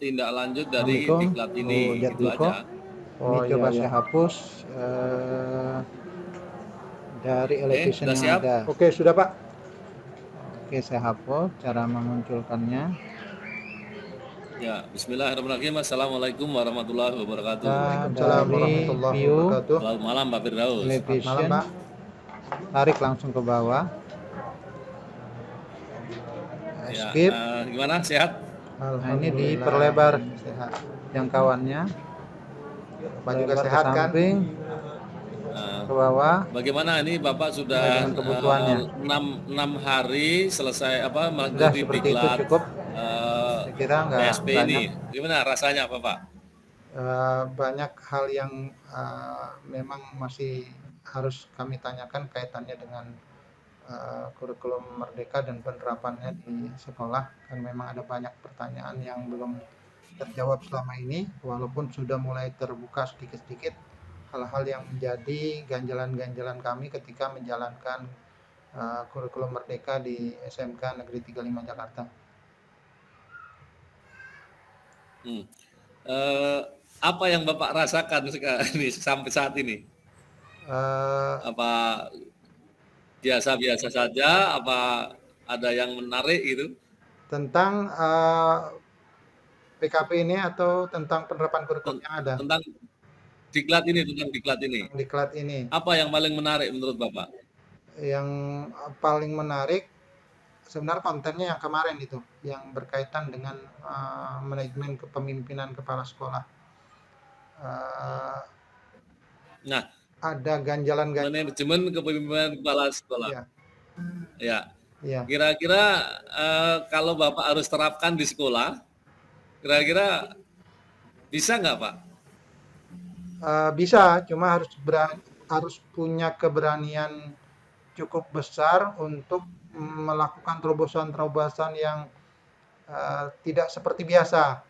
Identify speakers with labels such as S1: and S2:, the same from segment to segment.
S1: tindak lanjut dari
S2: Assalamualaikum.
S1: diklat ini,
S2: Lihat
S1: gitu
S2: dulu kok.
S1: aja.
S2: Ini
S3: Oh
S2: coba
S3: iya
S2: saya
S3: ya.
S2: hapus dari
S1: Oke,
S2: elevation
S1: udah
S2: yang
S1: siap?
S2: ada.
S3: Oke, sudah Pak.
S2: Oke, saya hapus cara memunculkannya.
S1: Ya, bismillahirrahmanirrahim. Assalamualaikum warahmatullahi wabarakatuh.
S3: Waalaikumsalam
S2: Dari
S3: warahmatullahi
S2: view
S3: wabarakatuh.
S1: Selamat malam Pak Firdaus.
S3: Selamat malam,
S2: elevation,
S3: Pak.
S2: tarik langsung ke bawah.
S1: Ya,
S2: Escape.
S1: gimana? Sehat?
S2: Nah, ini
S3: Alhamdulillah
S2: diperlebar
S3: sehat.
S2: jangkauannya.
S3: Pak juga
S2: Lebar ke
S3: sehat kan?
S2: samping,
S1: Eh,
S2: ke bawah.
S1: Bagaimana ini Bapak
S2: Sesuai
S1: sudah
S2: dengan kebutuhannya.
S1: 6 hari selesai
S2: Sudah
S1: mengikuti
S2: seperti itu
S1: diklat
S2: cukup.
S1: eh,
S2: Saya kira nggak
S1: PSP
S2: banyak.
S1: ini. Gimana rasanya Bapak?
S3: Banyak hal yang memang masih harus kami tanyakan kaitannya dengan kurikulum Merdeka dan penerapannya di sekolah. Kan memang ada banyak pertanyaan yang belum terjawab selama ini, walaupun sudah mulai terbuka sedikit-sedikit hal-hal yang menjadi ganjalan-ganjalan kami ketika menjalankan kurikulum Merdeka di SMK Negeri 35 Jakarta.
S1: Apa yang Bapak rasakan ini sampai saat ini?
S3: Eh,
S1: Apa biasa-biasa saja? Apa ada yang menarik gitu?
S3: Tentang PKP ini atau tentang penerapan kurikulum yang ada,
S1: Tentang tentang diklat ini.
S3: tentang diklat ini.
S1: Apa yang paling menarik menurut Bapak?
S3: Yang paling menarik sebenarnya kontennya yang kemarin itu, yang berkaitan dengan manajemen kepemimpinan kepala sekolah. Uh,
S1: Nah,
S3: ada ganjalan-ganjalan.
S1: manajemen kepemimpinan kepala sekolah.
S3: Ya,
S1: Ya,
S3: ya.
S1: kira-kira kalau Bapak harus terapkan di sekolah, kira-kira bisa nggak Pak?
S3: Bisa, cuma harus punya keberanian cukup besar untuk melakukan terobosan-terobosan yang tidak seperti biasa.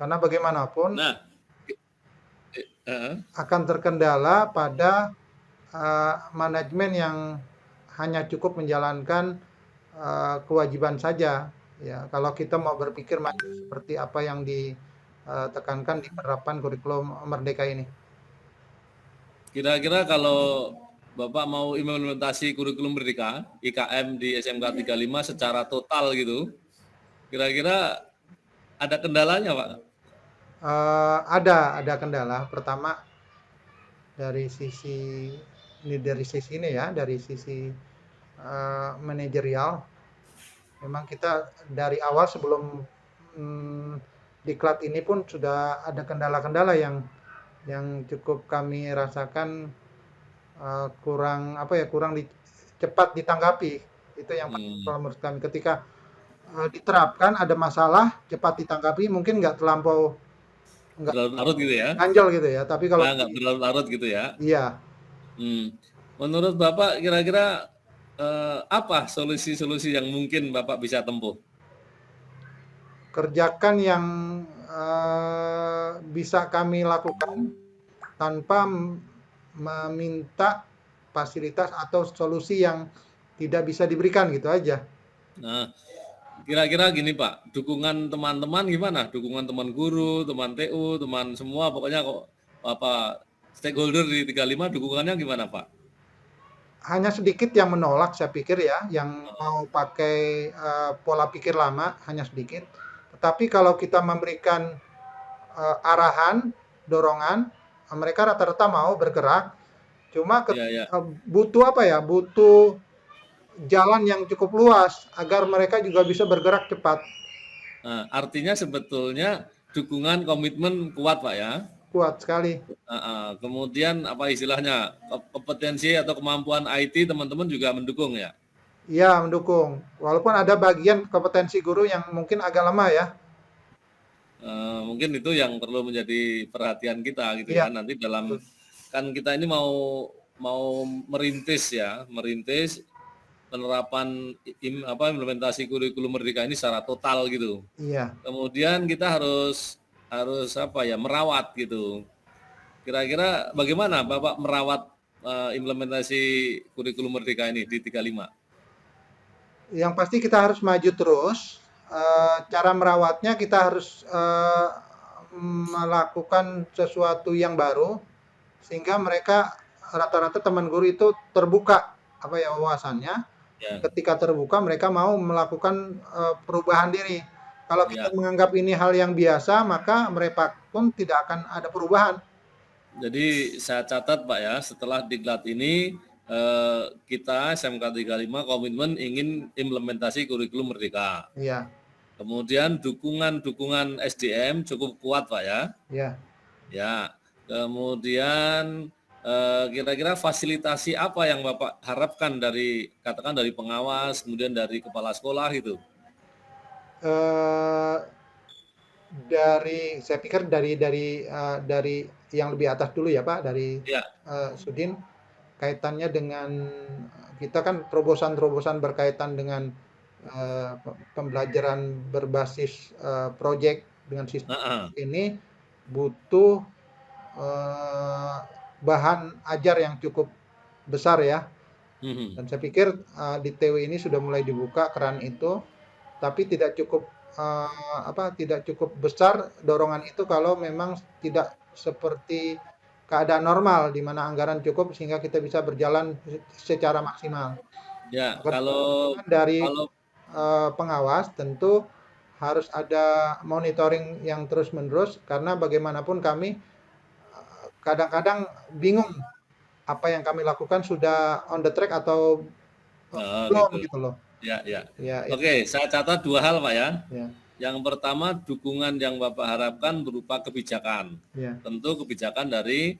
S3: Karena bagaimanapun
S1: Nah,
S3: akan terkendala pada manajemen yang hanya cukup menjalankan kewajiban saja. Ya, kalau kita mau berpikir maju seperti apa yang ditekankan di penerapan kurikulum Merdeka ini.
S1: kira-kira kalau Bapak mau implementasi kurikulum Merdeka IKM di SMK 35 secara total gitu, kira-kira ada kendalanya Pak?
S3: Ada kendala. Pertama dari sisi ini ya, dari sisi manajerial. Memang kita dari awal sebelum diklat ini pun sudah ada kendala-kendala yang cukup kami rasakan kurang cepat ditanggapi. Itu yang kalau menurut kami ketika diterapkan ada masalah cepat ditanggapi, mungkin nggak terlampau
S1: Berlarut gitu ya?
S3: ganjal gitu ya. Tapi kalau
S1: Nggak berlarut gitu ya?
S3: iya,
S1: Menurut Bapak kira-kira apa solusi-solusi yang mungkin Bapak bisa tempuh?
S3: kerjakan yang bisa kami lakukan tanpa meminta fasilitas atau solusi yang tidak bisa diberikan gitu aja.
S1: Nah, kira-kira gini Pak, dukungan teman-teman gimana? Dukungan teman guru, teman TU, teman semua, pokoknya kok apa stakeholder di 35 dukungannya gimana Pak?
S3: Hanya sedikit yang menolak saya pikir ya, yang mau pakai pola pikir lama hanya sedikit. Tetapi kalau kita memberikan arahan, dorongan, mereka rata-rata mau bergerak. Cuma butuh apa ya? Butuh jalan yang cukup luas agar mereka juga bisa bergerak cepat.
S1: Nah, artinya sebetulnya dukungan komitmen kuat Pak ya?
S3: Kuat sekali.
S1: Kemudian apa istilahnya kompetensi atau kemampuan IT teman-teman juga mendukung ya?
S3: Iya mendukung. Walaupun ada bagian kompetensi guru yang mungkin agak lemah ya.
S1: Mungkin itu yang perlu menjadi perhatian kita gitu ya. Nanti dalam kan kita ini mau merintis penerapan implementasi kurikulum Merdeka ini secara total gitu.
S3: Iya.
S1: Kemudian kita harus merawat gitu. Kira-kira bagaimana Bapak merawat implementasi kurikulum Merdeka ini di 35?
S3: Yang pasti kita harus maju terus cara merawatnya kita harus melakukan sesuatu yang baru sehingga mereka rata-rata teman guru itu terbuka apa ya wawasannya.
S1: Ya,
S3: Ketika terbuka mereka mau melakukan perubahan diri. Kalau kita
S1: ya.
S3: menganggap ini hal yang biasa, maka mereka pun tidak akan ada perubahan.
S1: Jadi saya catat Pak ya, setelah diklat ini kita SMK 35 komitmen ingin implementasi kurikulum merdeka.
S3: Iya,
S1: Kemudian dukungan SDM cukup kuat Pak ya.
S3: iya.
S1: Ya. Kemudian kira-kira fasilitasi apa yang Bapak harapkan dari katakan dari pengawas, kemudian dari kepala sekolah itu?
S3: Eh, saya pikir dari yang lebih atas dulu ya Pak, dari
S1: Ya,
S3: Sudin, kaitannya dengan kita kan terobosan-terobosan berkaitan dengan pembelajaran berbasis project dengan sistem
S1: heeh.
S3: ini butuh eh, bahan ajar yang cukup besar ya.
S1: Mhm.
S3: Dan saya pikir di TW ini sudah mulai dibuka keran itu, tapi tidak cukup besar dorongan itu kalau memang tidak seperti keadaan normal di mana anggaran cukup sehingga kita bisa berjalan secara maksimal.
S1: Ya,
S3: Maka
S1: kalau
S3: dari
S1: kalau
S3: pengawas tentu harus ada monitoring yang terus-menerus karena bagaimanapun kami kadang-kadang bingung apa yang kami lakukan sudah on the track atau belum
S1: gitu.
S3: gitu loh.
S1: Ya, ya.
S3: Ya, itu
S1: Oke, saya catat dua hal Pak ya.
S3: ya,
S1: Yang pertama, dukungan yang Bapak harapkan berupa kebijakan.
S3: ya,
S1: Tentu kebijakan dari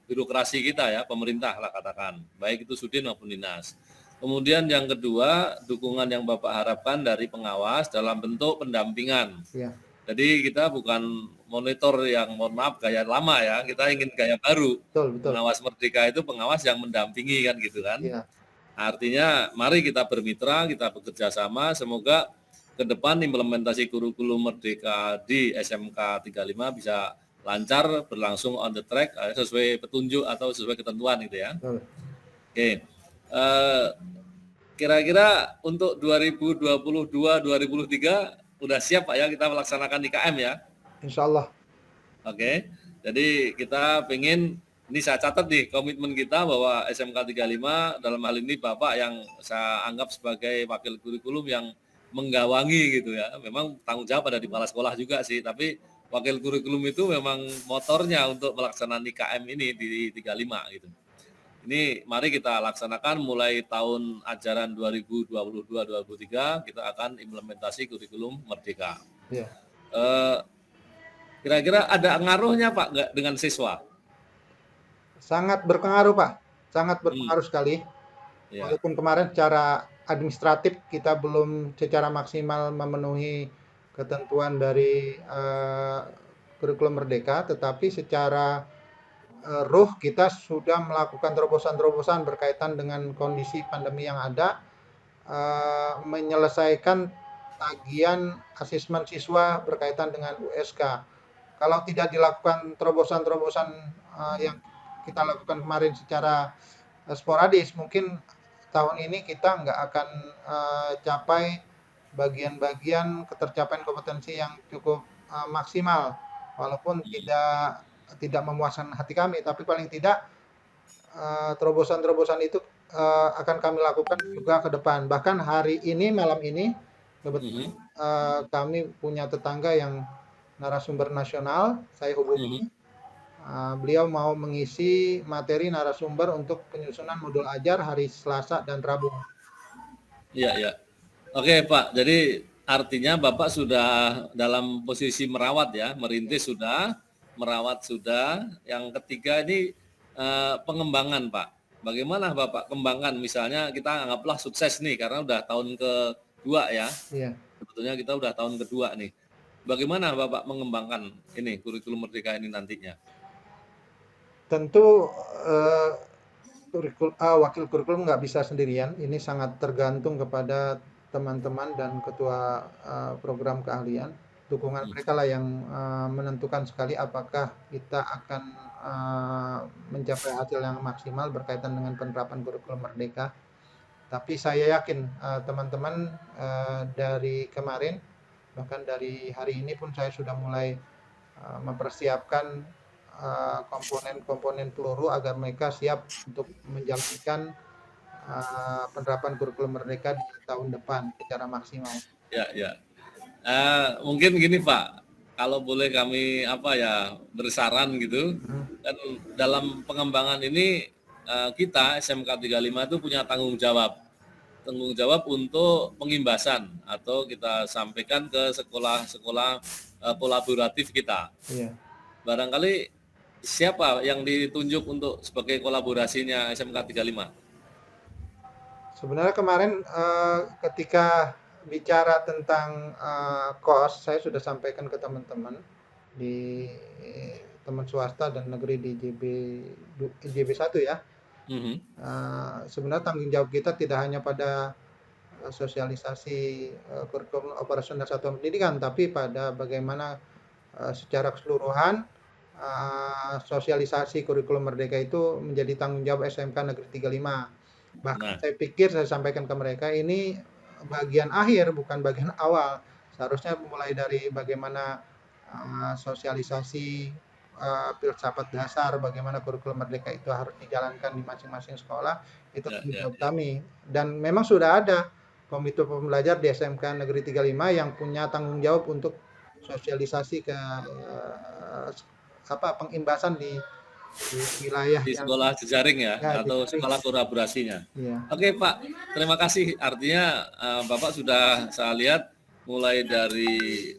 S1: birokrasi kita ya, pemerintah lah katakan, baik itu Sudin maupun Dinas. Kemudian yang kedua, dukungan yang Bapak harapkan dari pengawas dalam bentuk pendampingan.
S3: ya,
S1: Jadi kita bukan monitor yang mohon maaf gaya lama ya, kita ingin gaya baru.
S3: betul, betul.
S1: Pengawas merdeka itu pengawas yang mendampingi kan gitu kan.
S3: Ya,
S1: Artinya mari kita bermitra, kita bekerja sama, semoga ke depan implementasi kurikulum merdeka di SMK 35 bisa lancar, berlangsung on the track, sesuai petunjuk atau sesuai ketentuan gitu ya.
S3: betul.
S1: Oke, kira-kira untuk 2022-2023 udah siap Pak ya kita melaksanakan IKM ya?
S3: Insya Allah.
S1: Oke, jadi kita pengen, ini saya catat nih komitmen kita bahwa SMK 35 dalam hal ini Bapak yang saya anggap sebagai wakil kurikulum yang menggawangi gitu ya. Memang tanggung jawab ada di kepala sekolah juga sih, tapi wakil kurikulum itu memang motornya untuk melaksanakan IKM ini di 35 gitu. Ini mari kita laksanakan mulai tahun ajaran 2022-2023 kita akan implementasi kurikulum merdeka.
S3: Ya.
S1: Eh, Kira-kira ada ngaruhnya Pak nggak dengan siswa?
S3: Sangat berpengaruh Pak, sangat berpengaruh sekali.
S1: Ya,
S3: Walaupun kemarin secara administratif kita belum secara maksimal memenuhi ketentuan dari kurikulum merdeka, tetapi secara ruh kita sudah melakukan terobosan-terobosan berkaitan dengan kondisi pandemi yang ada, menyelesaikan tagihan asesmen siswa berkaitan dengan USK. Kalau tidak dilakukan terobosan-terobosan yang kita lakukan kemarin secara sporadis, mungkin tahun ini kita nggak akan capai bagian-bagian ketercapaian kompetensi yang cukup maksimal, walaupun tidak memuaskan hati kami, tapi paling tidak terobosan-terobosan itu akan kami lakukan juga ke depan. Bahkan hari ini, malam ini, kebetulan kami punya tetangga yang narasumber nasional, saya hubungi. Beliau mau mengisi materi narasumber untuk penyusunan modul ajar hari Selasa dan Rabu.
S1: iya, iya. Oke Pak, jadi artinya Bapak sudah dalam posisi merawat ya, merintis sudah, merawat sudah. Yang ketiga ini pengembangan Pak. Bagaimana Bapak kembangkan? Misalnya kita anggaplah sukses nih, karena udah tahun kedua ya.
S3: Iya.
S1: Sebetulnya kita udah tahun kedua nih. Bagaimana Bapak mengembangkan ini kurikulum merdeka ini nantinya?
S3: Tentu wakil kurikulum nggak bisa sendirian. Ini sangat tergantung kepada teman-teman dan ketua program keahlian. Dukungan mereka lah yang menentukan sekali apakah kita akan mencapai hasil yang maksimal berkaitan dengan penerapan kurikulum merdeka. Tapi saya yakin teman-teman dari kemarin, bahkan dari hari ini pun saya sudah mulai mempersiapkan komponen-komponen peluru agar mereka siap untuk menjalankan penerapan kurikulum Merdeka di tahun depan secara maksimal.
S1: Ya, ya. Mungkin gini Pak, kalau boleh kami bersaran gitu, kan dalam pengembangan ini kita SMK 35 itu punya tanggung jawab untuk pengimbasan atau kita sampaikan ke sekolah-sekolah kolaboratif kita.
S3: Iya.
S1: Barangkali siapa yang ditunjuk untuk sebagai kolaborasinya SMK 35?
S3: Sebenarnya kemarin ketika bicara tentang kos, saya sudah sampaikan ke teman-teman di teman swasta dan negeri di JB1 ya. Sebenarnya tanggung jawab kita tidak hanya pada sosialisasi kurikulum operasional satuan pendidikan, tapi pada bagaimana secara keseluruhan sosialisasi kurikulum Merdeka itu menjadi tanggung jawab SMK Negeri 35. Bahkan saya pikir saya sampaikan ke mereka ini bagian akhir bukan bagian awal. Seharusnya mulai dari bagaimana sosialisasi filsafat dasar, bagaimana kurikulum Merdeka itu harus dijalankan di masing-masing sekolah, itu tanggung jawab kami. Dan memang sudah ada komite pembelajar di SMK Negeri 35 yang punya tanggung jawab untuk sosialisasi ke pengimbasan di wilayah
S1: di sekolah jejaring ya atau sekolah kolaborasinya.
S3: Iya.
S1: Oke Pak, terima kasih. Artinya Bapak sudah saya lihat mulai dari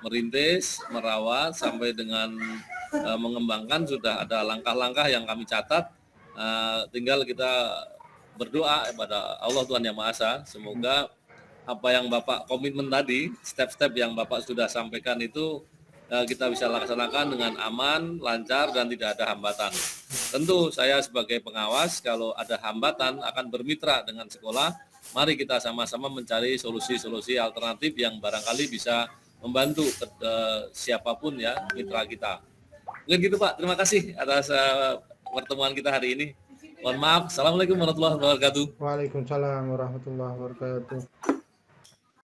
S1: merintis, merawat sampai dengan mengembangkan sudah ada langkah-langkah yang kami catat. Tinggal kita berdoa kepada Allah Tuhan Yang Maha Esa, semoga apa yang Bapak komitmen tadi, step-step yang Bapak sudah sampaikan itu kita bisa laksanakan dengan aman, lancar, dan tidak ada hambatan. Tentu saya sebagai pengawas, kalau ada hambatan akan bermitra dengan sekolah. Mari kita sama-sama mencari solusi-solusi alternatif yang barangkali bisa membantu siapapun ya mitra kita. Mungkin gitu Pak, terima kasih atas pertemuan kita hari ini. Mohon maaf. Assalamualaikum warahmatullahi wabarakatuh.
S3: Waalaikumsalam warahmatullahi wabarakatuh.